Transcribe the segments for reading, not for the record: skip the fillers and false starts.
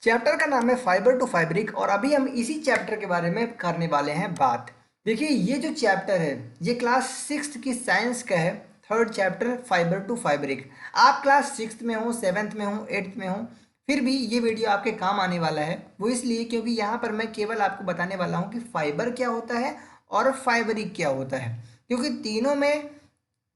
Chapter का नाम है फाइबर टू फैब्रिक और अभी हम इसी चैप्टर के बारे में करने वाले हैं बात। देखिए ये जो चैप्टर है ये क्लास 6th की साइंस का है। Third chapter fibre to fabric. आप क्लास 6th में हो, 7th में हो, 8th में हो, फिर भी ये वीडियो आपके काम आने वाला है। वो इसलिए क्योंकि यहाँ पर मैं केवल आपको बताने वाला हूँ कि फाइबर क्या होता है और फैब्रिक क्या होता है, क्योंकि तीनों में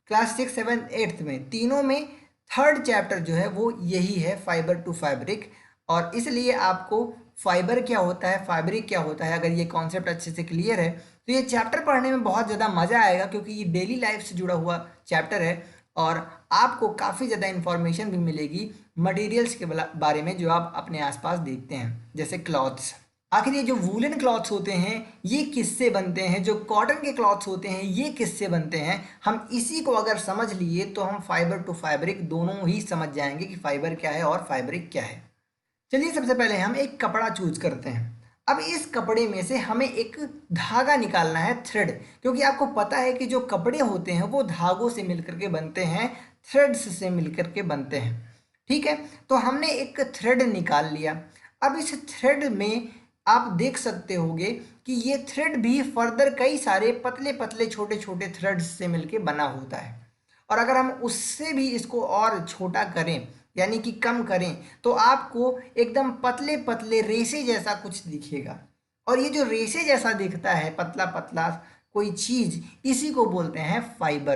क्लास 6, 7, 8th में तीनों में थर्ड चैप्टर जो है वो यही है, फाइबर टू फैब्रिक। और इसलिए आपको फाइबर क्या होता है, फैब्रिक क्या होता है, अगर ये कॉन्सेप्ट अच्छे से क्लियर है तो ये चैप्टर पढ़ने में बहुत ज़्यादा मज़ा आएगा, क्योंकि ये डेली लाइफ से जुड़ा हुआ चैप्टर है और आपको काफ़ी ज़्यादा इन्फॉर्मेशन भी मिलेगी मटेरियल्स के बारे में जो आप अपने आसपास देखते हैं, जैसे क्लॉथ्स। आखिर ये जो वूलन क्लॉथ्स होते हैं ये किससे बनते हैं, जो कॉटन के क्लॉथ्स होते हैं ये किससे बनते हैं, हम इसी को अगर समझ लिए तो हम फाइबर टू फैब्रिक दोनों ही समझ जाएंगे कि फाइबर क्या है और फैब्रिक क्या है। चलिए सबसे पहले हम एक कपड़ा चूज करते हैं। अब इस कपड़े में से हमें एक धागा निकालना है, थ्रेड, क्योंकि आपको पता है कि जो कपड़े होते हैं वो धागों से मिलकर के बनते हैं, थ्रेड्स से मिलकर के बनते हैं। ठीक है, तो हमने एक थ्रेड निकाल लिया। अब इस थ्रेड में आप देख सकते होगे कि ये थ्रेड भी फर्दर कई सारे पतले पतले छोटे छोटे थ्रेड्स से मिलके बना होता है। और अगर हम उससे भी इसको और छोटा करें यानी कि कम करें तो आपको एकदम पतले पतले रेशे जैसा कुछ दिखेगा। और ये जो रेशे जैसा दिखता है, पतला पतला कोई चीज, इसी को बोलते हैं फाइबर।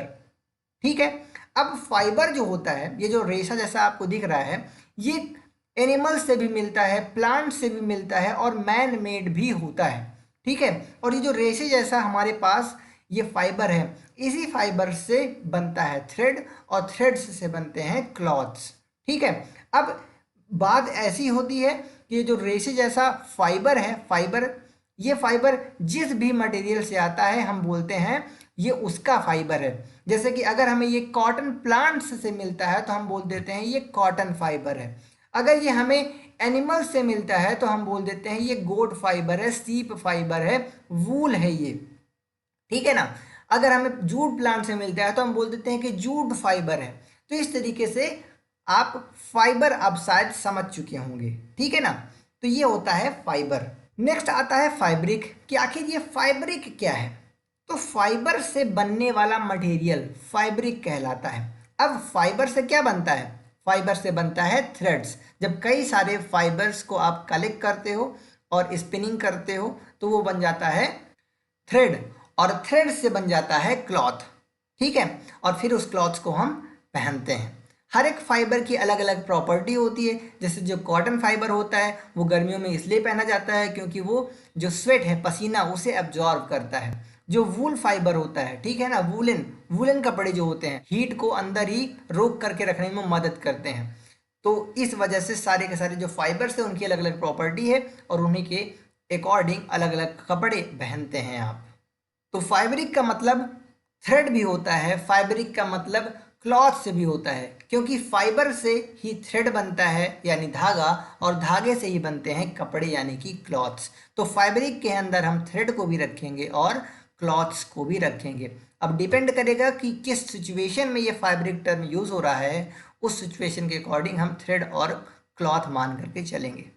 ठीक है, अब फाइबर जो होता है, ये जो रेशा जैसा आपको दिख रहा है, ये एनिमल से भी मिलता है, प्लांट से भी मिलता है और मैन मेड भी होता है। ठीक है, और ये जो रेशे जैसा हमारे पास ये फाइबर है, इसी फाइबर से बनता है थ्रेड और थ्रेड्स से बनते हैं क्लॉथ्स। ठीक है, अब बात ऐसी होती है कि ये जो रेशे जैसा फाइबर है, फाइबर, ये फाइबर जिस भी मटेरियल से आता है हम बोलते हैं ये उसका फाइबर है। जैसे कि अगर हमें ये कॉटन प्लांट्स से मिलता है तो हम बोल देते हैं ये कॉटन फाइबर है। अगर ये हमें एनिमल से मिलता है तो हम बोल देते हैं ये गोट फाइबर है, सीप फाइबर है, वूल है ये। ठीक है ना, अगर हमें जूट प्लांट से मिलता है तो हम बोल देते हैं कि जूट फाइबर है। तो इस तरीके से आप फाइबर अब शायद समझ चुके होंगे। ठीक है ना, तो ये होता है फाइबर। नेक्स्ट आता है फैब्रिक कि आखिर ये फैब्रिक क्या है। तो फाइबर से बनने वाला मटेरियल फैब्रिक कहलाता है। अब फाइबर से क्या बनता है, फाइबर से बनता है थ्रेड्स। जब कई सारे फाइबर्स को आप कलेक्ट करते हो और स्पिनिंग करते हो तो वो बन जाता है थ्रेड, और थ्रेड से बन जाता है क्लॉथ। ठीक है, और फिर उस क्लॉथ को हम पहनते हैं। हर एक फाइबर की अलग अलग प्रॉपर्टी होती है। जैसे जो कॉटन फाइबर होता है वो गर्मियों में इसलिए पहना जाता है क्योंकि वो जो स्वेट है, पसीना, उसे एब्जॉर्ब करता है। जो वूल फाइबर होता है, ठीक है ना, वूलन वूलन कपड़े जो होते हैं हीट को अंदर ही रोक करके रखने में मदद करते हैं। तो इस वजह से सारे के सारे जो फाइबर्स है उनकी अलग अलग प्रॉपर्टी है और उन्हीं के अकॉर्डिंग अलग अलग कपड़े पहनते हैं आप। तो फैब्रिक का मतलब थ्रेड भी होता है, फैब्रिक का मतलब क्लॉथ से भी होता है, क्योंकि फाइबर से ही थ्रेड बनता है यानी धागा, और धागे से ही बनते हैं कपड़े यानी कि क्लॉथ्स। तो फैब्रिक के अंदर हम थ्रेड को भी रखेंगे और क्लॉथ्स को भी रखेंगे। अब डिपेंड करेगा कि किस सिचुएशन में ये फैब्रिक टर्म यूज़ हो रहा है, उस सिचुएशन के अकॉर्डिंग हम थ्रेड और क्लॉथ मान करके चलेंगे।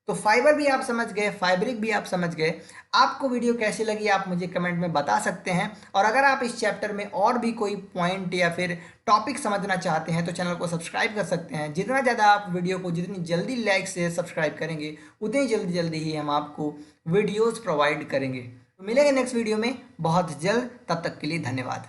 तो फाइबर भी आप समझ गए, फैब्रिक भी आप समझ गए। आपको वीडियो कैसी लगी आप मुझे कमेंट में बता सकते हैं। और अगर आप इस चैप्टर में और भी कोई पॉइंट या फिर टॉपिक समझना चाहते हैं तो चैनल को सब्सक्राइब कर सकते हैं। जितना ज़्यादा आप वीडियो को जितनी जल्दी लाइक से सब्सक्राइब करेंगे उतनी जल्दी जल्दी ही हम आपको वीडियोज़ प्रोवाइड करेंगे। तो मिलेंगे नेक्स्ट वीडियो में बहुत जल्द, तब तक के लिए धन्यवाद।